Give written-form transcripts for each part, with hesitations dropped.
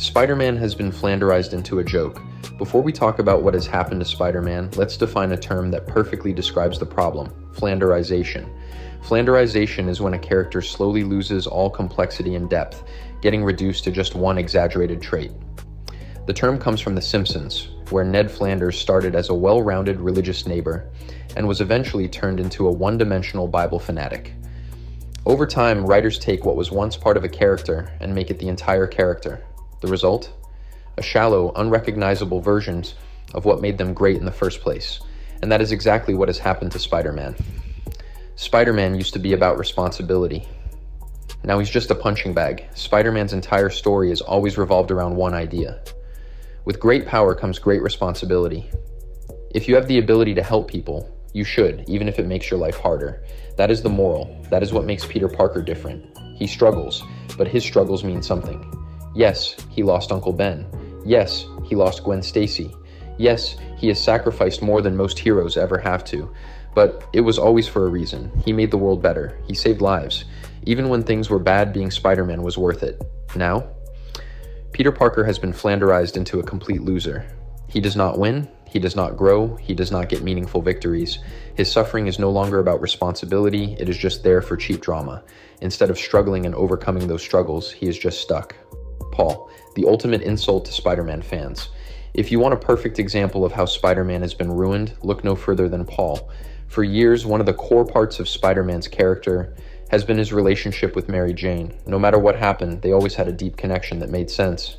Spider-Man has been Flanderized into a joke. Before we talk about what has happened to Spider-Man, let's define a term that perfectly describes the problem: Flanderization. Flanderization is when a character slowly loses all complexity and depth, getting reduced to just one exaggerated trait. The term comes from The Simpsons, where Ned Flanders started as a well-rounded religious neighbor and was eventually turned into a one-dimensional Bible fanatic. Over time, writers take what was once part of a character and make it the entire character. The result? A shallow, unrecognizable versions of what made them great in the first place. And that is exactly what has happened to Spider-Man. Spider-Man used to be about responsibility. Now he's just a punching bag. Spider-Man's entire story has always revolved around one idea. With great power comes great responsibility. If you have the ability to help people, you should, even if it makes your life harder. That is the moral. That is what makes Peter Parker different. He struggles, but his struggles mean something. Yes, he lost Uncle Ben. Yes, he lost Gwen Stacy. Yes, he has sacrificed more than most heroes ever have to. But it was always for a reason. He made the world better. He saved lives. Even when things were bad, being Spider-Man was worth it. Now, Peter Parker has been Flanderized into a complete loser. He does not win. He does not grow. He does not get meaningful victories. His suffering is no longer about responsibility. It is just there for cheap drama. Instead of struggling and overcoming those struggles, he is just stuck. Paul, the ultimate insult to Spider-Man fans. If you want a perfect example of how Spider-Man has been ruined, look no further than Paul. For years, one of the core parts of Spider-Man's character has been his relationship with Mary Jane. No matter what happened, they always had a deep connection that made sense.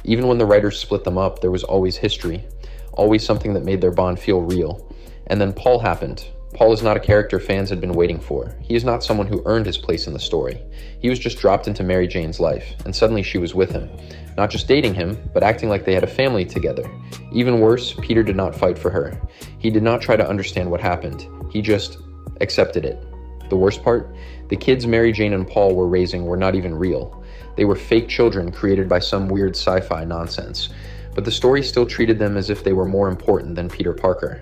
Even when the writers split them up, there was always history, always something that made their bond feel real. And then Paul happened. Paul is not a character fans had been waiting for. He is not someone who earned his place in the story. He was just dropped into Mary Jane's life, and suddenly she was with him. Not just dating him, but acting like they had a family together. Even worse, Peter did not fight for her. He did not try to understand what happened. He just accepted it. The worst part? The kids Mary Jane and Paul were raising were not even real. They were fake children created by some weird sci-fi nonsense. But the story still treated them as if they were more important than Peter Parker.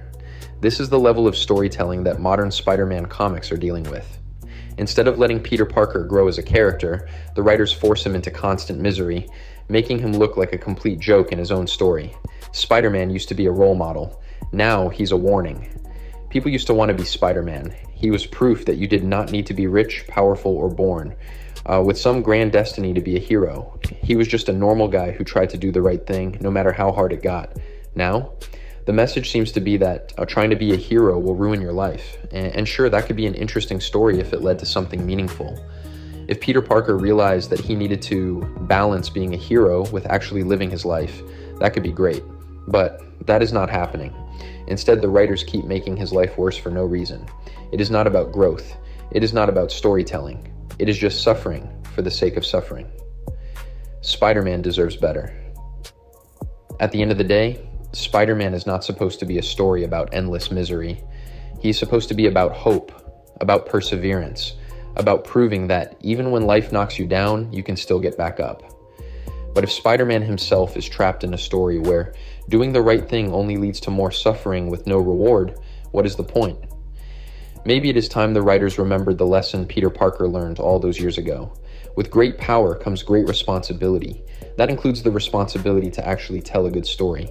This is the level of storytelling that modern Spider-Man comics are dealing with. Instead of letting Peter Parker grow as a character, the writers force him into constant misery, making him look like a complete joke in his own story. Spider-Man used to be a role model. Now he's a warning. People used to want to be Spider-Man. He was proof that you did not need to be rich, powerful, or born with some grand destiny to be a hero. He was just a normal guy who tried to do the right thing, no matter how hard it got. Now, the message seems to be that trying to be a hero will ruin your life. And sure, that could be an interesting story if it led to something meaningful. If Peter Parker realized that he needed to balance being a hero with actually living his life, that could be great. But that is not happening. Instead, the writers keep making his life worse for no reason. It is not about growth. It is not about storytelling. It is just suffering for the sake of suffering. Spider-Man deserves better. At the end of the day, Spider-Man is not supposed to be a story about endless misery. He's supposed to be about hope, about perseverance, about proving that even when life knocks you down, you can still get back up. But if Spider-Man himself is trapped in a story where doing the right thing only leads to more suffering with no reward, what is the point? Maybe it is time the writers remembered the lesson Peter Parker learned all those years ago. With great power comes great responsibility. That includes the responsibility to actually tell a good story.